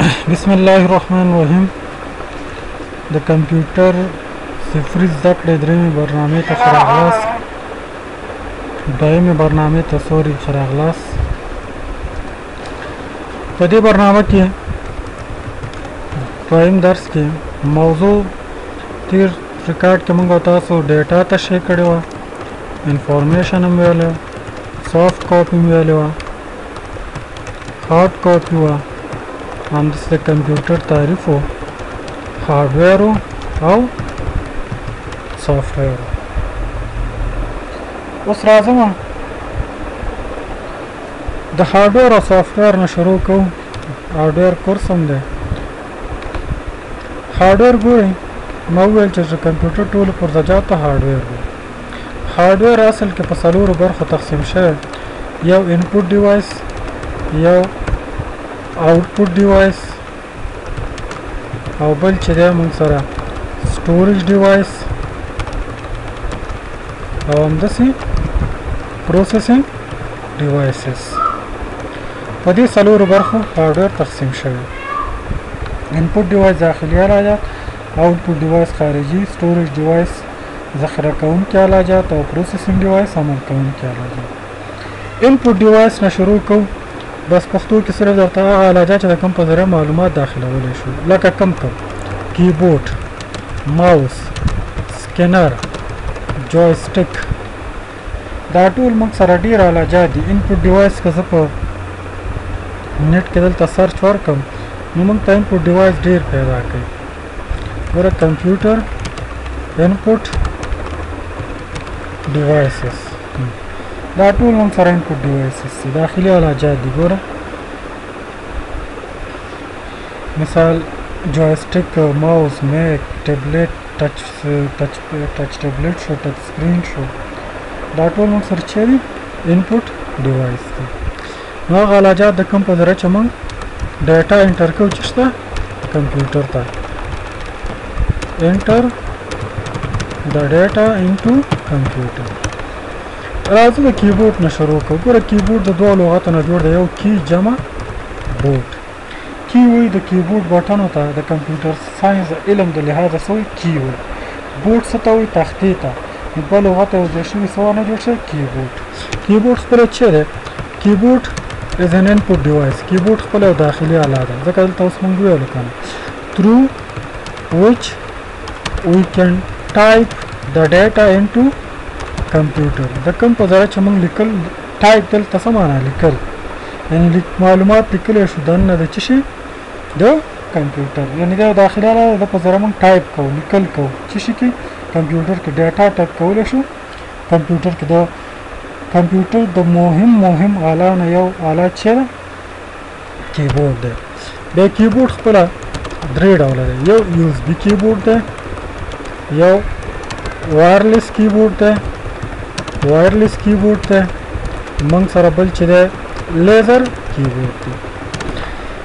بسم الله الرحمن الرحیم. د کمپیوټر صفري زده کړې درېمې برنامې ته ښه راغلاست. دویمې برنامې ته ښه راغلاست. په دې برنامه کې دویم درس کې موضوع تیر ریکارډ کې موږ تاسو ډیټا تشریح کړې وه، انفارمیشن هم ویلې وه، سافټ کاپي هم ویلې وه، هارډ کاپي وه، همداسې د کمپیوټر تعریف و، هارډویر او سافټویر. اوس راځم د هارډویر او سافټویر نه شروع کوو. هارډویر کورس هم دی. هارډویر ګورئ، ما وویل چې د کمپیوټر ټولو پرزجاتو هارډویر دی. هارډویر اصل کې په څلورو برخو تقسیم شوی: یو انپوټ ډیوایس، یو آوټپوټ ډیوایس، او بل چې دی موږ سره سټوریج ډیوایس، او همداسې پروسیسینګ ډیوایسز. په دې څلورو برخو هارډویر تقسیم شوی: انپوټ ډیوایس داخلي آلات، آوټپوټ ډیوایس خارجي، سټوریج ډیوایس ذخیره کوونکي آلات، او پروسیسینګ ډیوایس عمل کوونکي آلات. انپوټ ډیوایس نه شروع کوو. بس پښتو کې صرف درته هغه آلات چې د کوم په ذریعه معلومات داخلولی شو، لکه کوم کیبورډ، ماوس، سکینر، جویسټک، دا ټول موږ سره ډېر آلات دي. انپوټ ډیوایس که زه په نیټ کې دلته سرچ ورکړم نو موږ ته انپوټ ډیوایس ډېر پیدا کوي. ګوره کمپیوټر انپوټ ډیوایسز، دا ټول موږ سره انپوټ ډیوایسز دي، داخلي آلات دي. ګوره مثال جویسټک، ماوس، میک، ټیبلیټ، ټچ ټیبلیټ شو، ټچ سکرین شو، دا ټول موږ سره چې دي انپوټ ډیوایس دي. نو هغه آلات د کوم په ذریعه چې موږ ډیټا انټر کوو چې شته کمپیوټر ته، انټر د ډیټا انټو کمپیوټر. راځو د کیبورډ نه شروع کوو. ګوره کیبورډ د دوه لغاتو نه جوړ دی، یو کی جمع بورډ. کی وایي د کیبورډ بټنو ته د کمپیوټر ساینس علم د لحاظه څه وایي؟ کی وایي. بورډ څه ته وایي؟ تختې ته. دوه لغات یو ځای شوي څه ونه جوړ شوی؟ کیبورډ. کیبورډ خپله څه دی؟ کیبورډ از ان انپوټ ډیوایس. کیبورډ خپله یو داخلي آله ده، ځکه دلته اوس موږ ویلو که نه، through which we can type the data into کمپیوټر. د کوم په ذریعه چې موږ لیکل، ټایپ دلته څه معنا؟ لیکل، یعنې معلومات لیکلی شو دننه د څه شي؟ د کمپیوټر. یعنې دا یو داخلي آله ده، د په ذریعه موږ ټایپ کوو، لیکل کوو. څه شي کې؟ کمپیوټر کې ډیټا ټایپ کولی شو. کمپیوټر کې د کمپیوټر د مهم آله نه یو آله چې ده کیبورډ دی. بیا کیبورډ خپله درې ډوله دی: یو یو اس بي کیبورډ دی، یو وایرلیس کیبورډ دی، وایرلیس کیبورډ دی، موږ سره بل چې دی لیزر کیبورډ دی.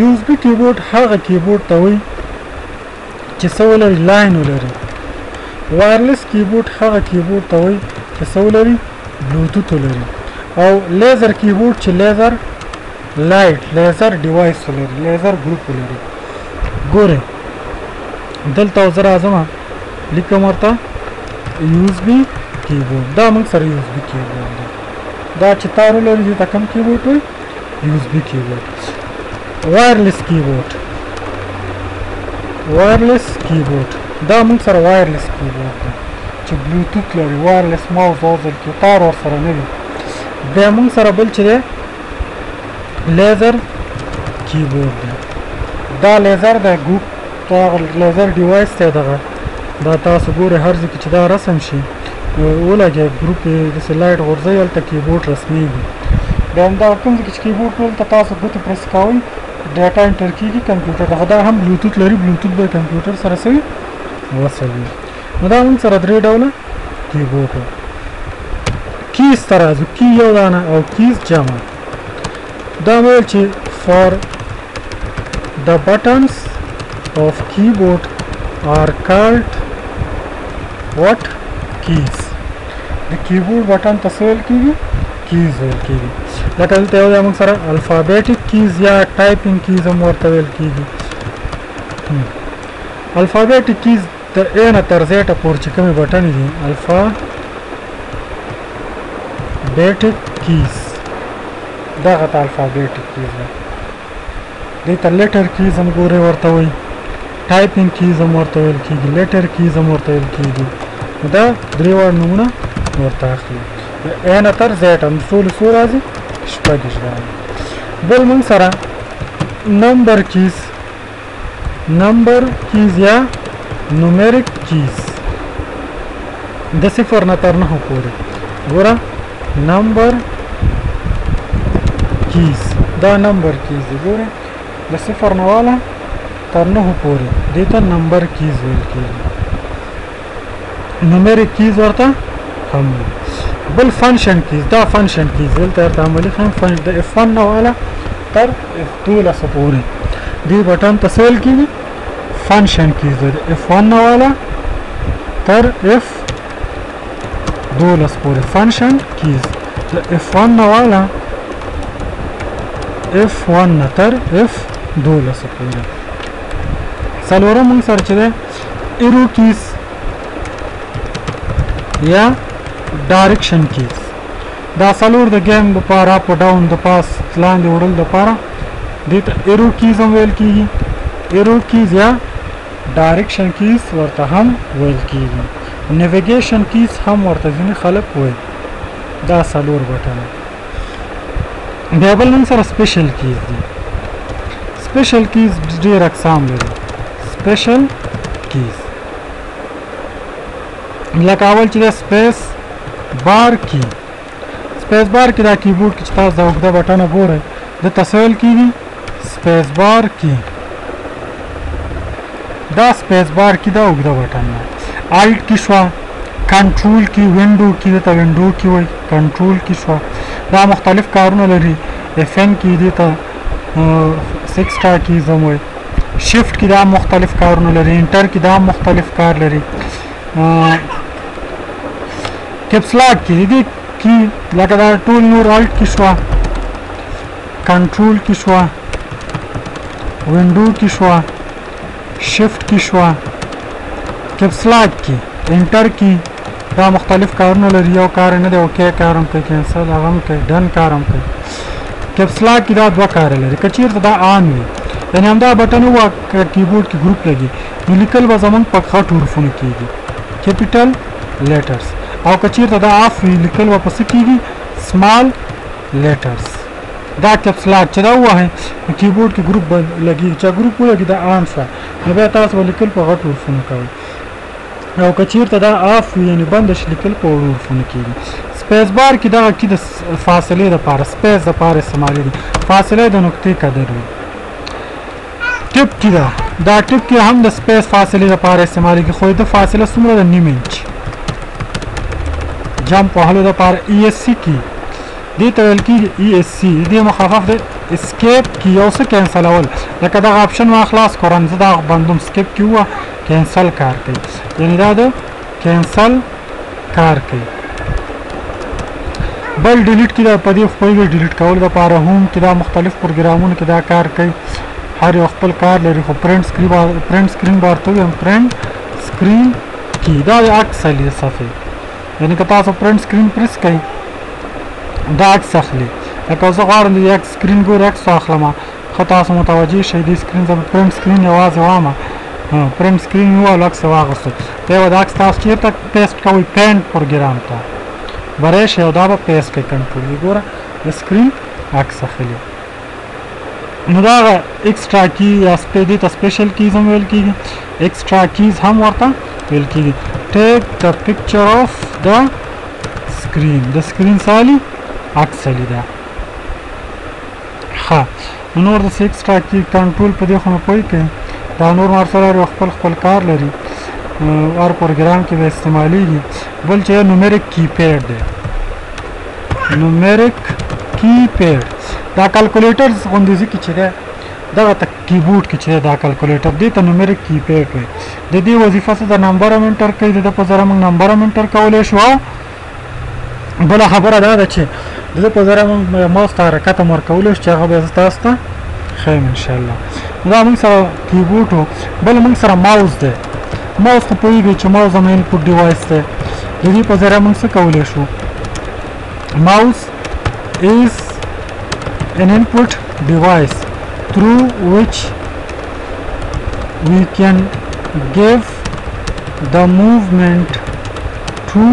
یو اس بي کیبورډ هغه کیبورډ ته وایي چې څه ولري؟ لاین ولري. وایرلیس کیبورډ هغه کیبورډ ته وایي چې څه ولري؟ بلوتوت ولري. او لیزر کیبورډ چې لیزر لایټ، لیزر ډیوایس ولري، لیزر ګروپ ولري. ګورئ دلته زه راځم لیکم ورته یو اس بي کیبورډ. دا موږ سره یو اس بي کیبورډ دی. دا چې تار ولري دې ته کوم کیبورډ وایي؟ یو اس بي کیبورډ. وایرلیس کیبورډ، وایرلیس کیبورډ دا موږ سره وایرلیس کیبورډ دی چې بلوتوت لري، وایرلیس ماوس وصل کې تار ورسره نه وي. بیا موږ سره بل چې دی لیزر کیبورډ دی. دا لیزر دی، ګروپ دا لیزر ډیوایس دی. دغه دا تاسو ګورئ هر ځای کې چې دا رسم شي ولګي ګروپ یې داسې لایټ غورځوي، هلته کیبورډ رسمیږي. بیا همدغه کوم ځای کې چې کیبورډ ټول ته تاسو ګوتې پرس کوئ ډیټا انټر کېږي کمپیوټر ته. دا هم بلوتوت لري، بلوتوت به کمپیوټر سره څه وي؟ وصل وي. نو دا موږ سره درې ډوله کیبورډ و. کیز ته راځو. کی یو دانه او کیز جمع. دا ویل چې فار the buttons of keyboard are called what? keys. د کیبورډ بټن ته څه ویل کېږي؟ کیز ویل کېږي. لکه دلته یو ځای موږ سره الفابیټک کیز یا ټایپینګ کیز هم ورته ویل کېږي. بټنونه الفابیټیک کیز تر A نه تر Z پورې چې کومې بټنې دي الفابیټیک کیز دغه ته الفابیټیک کیز ده دې ته لیټر کیز هم ګورئ ورته وایي ټایپینګ کیز هم ورته ویل کېږي لیټر کیز هم ورته ویل کېږي دا درې واړه نومونه ورته اخلي د A نه تر Z هم ټولې څو راځي شپږ راځي بل موږ سره نمبر کیز یا نومریک کیز د صفر نه تر 9 پورې ګوره نمبر کیز دا نمبر کیز دی ګوره د صفر نه والا تر 9 پورې دې ته نمبر کیز ویل کېږي نومریک کیز ورته هم بل فنکشن کیز دا فنکشن کیز دلته ورته عملي خام د F1 نه والا تر F12 پورې دې بټن ته څه ویل کېږي فنکشن کیز د F1 نه والا تر F12 پورې فنکشن کیز د F1 نه والا F1 نه تر F12 پورې څلورم موږ سره چې ده ایرو کیز یا ډایرکشن کیز دا څلور د ګیم لپاره اپ ډاون د پاس لاندې وړل لپاره دې ته ایرو کیز هم ویل کېږي ایرو کیز یا ډایرکشن کیز ورته هم ویل کېږي نیویګیشن کیز هم ورته ځینې خلک وایي دا څلور بټنه بیا بل موږ سره سپیشل کیز دي سپیشل کیز ډېر اقسام لري سپیشل کیز لکه اول چې د سپیس بار کی سپیس بار کی دا کیبورډ کې چې تاسو دا اوږده بټنه ګورئ د تسویل کیږي سپیس بار کی دا سپیس بار کی دا اوږده بټن ده الټ کی شو کنټرول کی وینډو کی ته وینډو کی وای کنټرول کی شو دا مختلف کارونه لري FN کی دي ته 6 سټار کیز هم وای شفت کی دا مختلف کارونه لري انټر کی دا مختلف کار لري کیپس لاک کی دي کی لکه دا ټول نور الټ کی شو کنټرول کی شو وینډو کی شو شفت کی شو کیپس لاک کی انټر کی دا مختلف کارونه لري یو کار نه دی اوکې کارم کوي کینسل هغه کوي ډن کارم کوي کیپس لاک کی دا دوه کار لري کچیر دا آن وي یعنی هم دا بټن وو کیبورډ کې ګروپ لګي نو لیکل به زمون په خاط حروفونه کیږي کیپټل لیټرز او کچیر دا اف وی لیکل و پس کیږي سمال لیټرز دا کیپس لاک چې دا وه کیبورډ کې ګروپ لګي چې ګروپ لګي دا آن شو نو به تاسو لیکل په خاط حروفونه کوي او کچیرته دا اف یعنی بندش لیکل په حروفونه کېږي سپیس بار کې دا کې د فاصلې لپاره سپیس لپاره استعمالي دي فاصله د نقطې قدر وي ټپ کې دا ټپ کې هم د سپیس فاصلې لپاره استعمالي کې خو د فاصله څومره د نیم انچ جمپ وهلو لپاره ESC کې دې ته ویل کېږي ESC دې مخفف د اسکیپ کې یو څه کینسلول لکه دغه آپشن ما خلاص کړم زه دا بندوم سکیپ کې وه کینسل کار کوي یعنی دا د کینسل کار کوي بل ډیلیټ کې دا په دې خپل ډیلیټ کول لپاره هم کې دا مختلف پروګرامونو کې دا کار کوي هر یو خپل کار لري خو پرنٹ سکرین بار ته هم پرنٹ سکرین کې دا عکس لري صفحه یعنی که تاسو پرنٹ سکرین پریس کوي دا عکس اخلي لکه زه غواړم د عکس سکرین ګور عکس اخلم خو تاسو متوجه شئ د سکرین زما پرنٹ سکرین یوازې وامه پرنٹ سکرین یو عکس واغوستو دا د عکس تاسو چیرته پیسټ کوئ پینټ پروګرام ته برای شي او دا به پیسټ کوي کنټرول وګوره د سکرین عکس اخلي نو دا ایکسترا کی یا سپیډی ته سپیشل کیز هم ویل کیږي ایکسترا کیز هم ورته ویل کیږي ټیک د پکچر اف د سکرین د سکرین سالي عکس لیدا ها نور د ایکسترا کی کنټرول په دې خو نه پوي کې دا نور مرسله خپل کار لري هر پروګرام کې به استعمالېږي بل چې نومریک کیپیډ دی نومریک کیپیډ دا کیلکولیټر غوندې کې چې ده دغه کیبورډ کې چې دا کیلکولیټر دی ته نومریک کیپیډ وي د دې وظیفه څه د نمبر هم انټر کوي د په ځای موږ نمبر هم انټر کولی شو بله خبره دا ده چې د په ځای موږ ماوس ته حرکت هم ورکولی شو چې هغه به زه تاسو ته ښیم انشاءالله دا موږ سره کیبورډ و. بل موږ سره ماوس دی. ماوس ته پوهېږئ چې ماوس هم انپوټ ډیوایس دی. د دې په ذریعه موږ څه کولی شو؟ Mouse is an input device through which we can give the movement to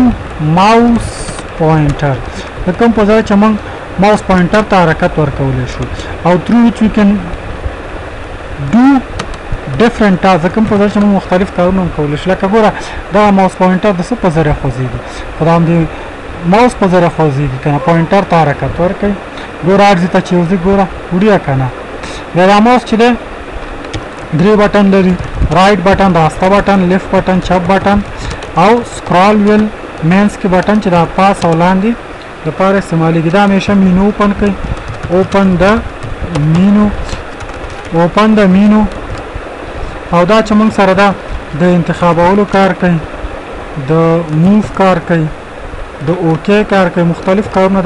mouse pointer. د کوم په ځای چې موږ mouse pointer ته حرکت ورکولی شو او through which we can do different tasks. د کوم په ځای چې موږ مختلف کارونه هم کولی شو. لکه ګوره دغه mouse pointer د څه په ذریعه خوځېږي؟ خو د همدې ماوس په ذریعه خوځېږي که نه، پوینټر ته حرکت ورکوي. ګوره اړځي ته چې وځي ګوره وړي که نه. بیا دا ماوس چې دی 3 بټن لري، رایټ بټن، راسته بټن، لیفت بټن، چپ بټن او سکرال ویل مینس کې بټن چې دا پاس او لاندې لپاره استعمالیږي. دا همیشه مینو اوپن کوي. اوپن د مینو او دا چې موږ سره دا د انتخابولو کار کوي، د موف کار کوي، د اوکې کار کوي، مختلف کارونه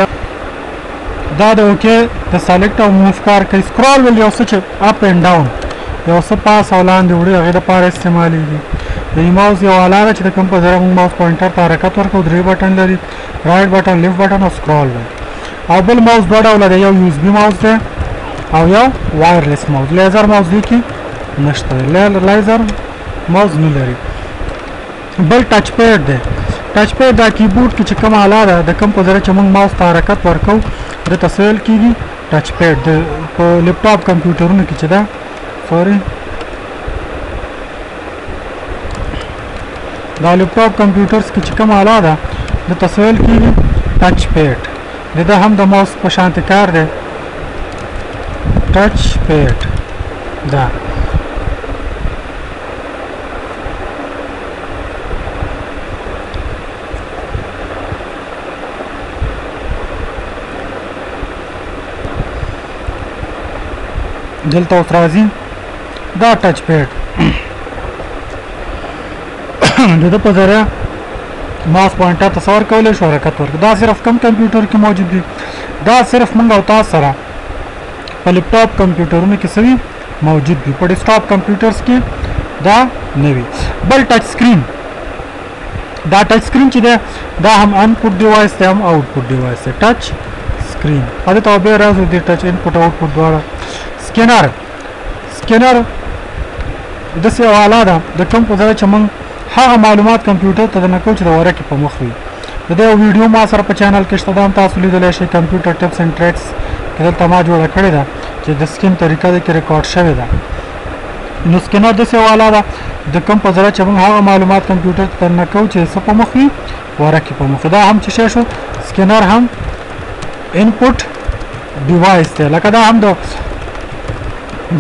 دا د اوکې د سلیکټ او موف کار کوي. سکرال ویل یو څه چې اپ اینډ ډاون یو څه پاس او لاندې وړي هغې دپاره استعمالیږي. د ماوس یو آله ده چې د کوم په ذریعه موږ ماوس پوینټر ته حرکت ورکوو. 3 بټن لري، رایټ بټن، لیفت بټن او سکرال ویل. او بل ماوس 2 ډوله دی، یو USB ماوس دی او یو وایرلیس ماوس. لیزر ماوس دې کې نشته، لیزر ماوس نه لري. بل ټچ پیډ دی. ټچ پیډ دا کیبورډ کې چې کوم آله ده د کوم په ذریعه چې موږ ماوس ته حرکت ورکوو د ته څه ویل کېږي؟ ټچ پیډ. په لیپټاپ کمپیوټرونو کې چې ده دا لیپټاپ کمپیوټرز کې چې کوم آله ده د ته څه ویل کېږي؟ ټچ پیډ. د ده هم د ماوس په شانتې کار دی. ټچ پیډ دا دلته اوس راځي دا ټچ پیډ د ده په ذریعه ماوس پوینټر ته څه ورکولی شو؟ حرکت ورکړو. دا صرف کم کمپیوټر کې موجود دي. دا صرف موږ او تاسو سره په لیپټاپ کمپیوټرونو کې څه وي؟ موجود وي. په ډیسکټاپ کمپیوټرز کې دا نه وي. بل ټچ سکرین. دا ټچ سکرین چې دی دا هم انپوټ ډیوایس دی هم آوټپوټ ډیوایس دی. ټچ سکرین هلته ته بیا راځو د ټچ انپوټ آوټپوټ دواړه. سکینر داسې یو آله ده د کوم په ځای چې موږ هغه معلومات کمپیوټر ته درنه کوو چې د ورقې په مخ وي. د دې یو ویډیو ما سره په چینل کې شته، دا هم تاسو لیدلی شئ. کمپیوټر ټپس اینډ ټریکس کې دلته ما جوړه کړې ده چې د سکین طریقه دې کې ریکارډ شوې ده. نو سکینر داسې یو آله ده د کوم په ذریعه چې موږ هغه معلومات کمپیوټر ته درنه کوو چې څه په مخ وي؟ ورقې په مخ. دا هم چې شی شو سکینر هم انپوټ ډیوایس دی. لکه دا هم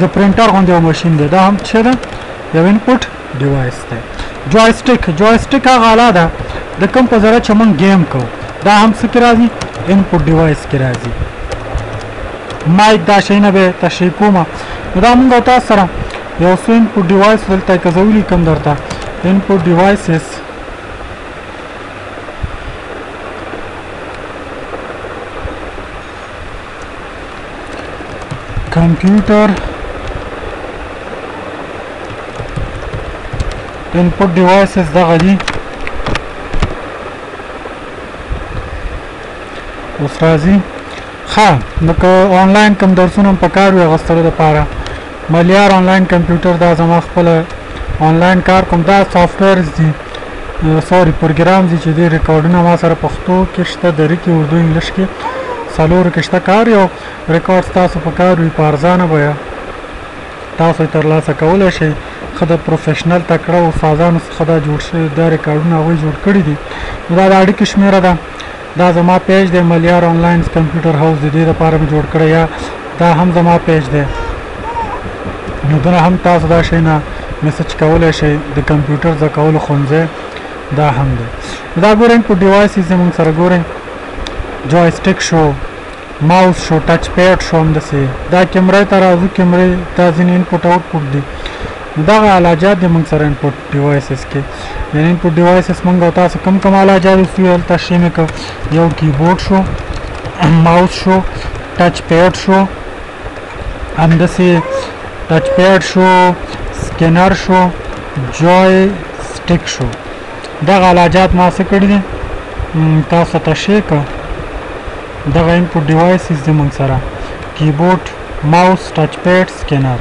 د پرنټر غوندې یو ماشین دی. دا هم څه ده؟ یو انپوټ ډیوایس دی. جوایسټیک هغه آله ده د کوم په ذریعه چې موږ گیم کوو. دا هم څه کې راځي؟ انپوټ ډیوایس کې راځي. مایک دا شیونه به تشریح کومه. نو دا موږ او تاسو سره یو څو انپوټ ډیوایس دلته که زه ولیکم درته انپوټ ډیوایسز کمپیوټر input devices دغه دي. اوس راځي نو که آنلاین کوم درسونه هم پکار وي اخیستلو دپاره ملیار آنلاین کمپیوټر دا زما خپل آنلاین کار کوم. دا سافټویرز دي پروګرام دي چې دې ریکارډونه ما سره پښتو کې شته، دري کې، اردو، انګلیش کې څلورو کې شته. کار یو ریکارډ تاسو پکار وي په ارزانه بیه تاسو یې ترلاسه کولی شئ. ښه د پروفیشنل تکړه استادانو څخه دا جوړ شوي دا ریکارډونه هغوی جوړ کړي دي. نو دا د اړیکې شمېره ده. دا زما پیج دی ملیار آنلاین کمپیوټر هاوس. د دې دپاره مې جوړ کړی. یا دا هم زما پیج دی. نو دنه هم تاسو دا شی نه میسج کولی شئ. د کمپیوټر زده کولو ښوونځی دا هم دی. دا ګورئ انپوټ ډیوایسز زموږ سره ګورئ جوایسټیک شو، ماوس شو، ټچ پیډ شو. همداسې دا کیمرې ته راځو. کیمرې دا ځینې انپوټ آوټپوټ دي. دغه علاجات دي موږ سره انپوټ ډیوایسز کې. یعنې انپوټ ډیوایسز موږ او تاسو کوم علاجات وسوي هلته تشریح مې کړ. یو کیبورډ شو، ماوس شو، ټچ پیډ شو، همداسې ټچ پیډ شو، سکینر شو، جوای سټیک شو. دغه علاجات ما څه کړي دي تاسو ته شي که دغه انپوټ ډیوایسز دي موږ سره کیبورډ، ماوس، ټچ پیډ، سکینر.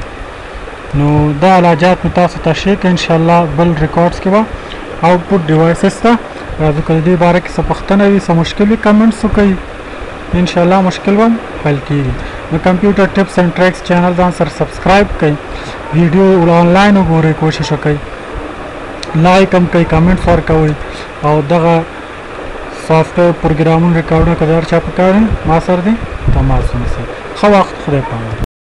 نو دا علاجات مې تاسو ته شي که انشاءالله بل ریکارډس کې به آوټپوټ ډیوایسز ته راځو. که د دې باره کې څه پوښتنه وي، څه مشکل وي، کمنټس وکړئ، انشاءالله مشکل به حل کېږي. نو کمپیوټر ټپس اینډ ټریکس چینل ځان سره سبسکرایب کړئ، ویډیو آنلاین وګورئ، کوشش وکړئ، لایک هم کوئ، کمنټس ورکوئ. او دغه سافټویر پروګرامونه ریکارډونه که د هر چا په کار ما سره دي تماس ونیسئ. ښه وخت، خدای پامان.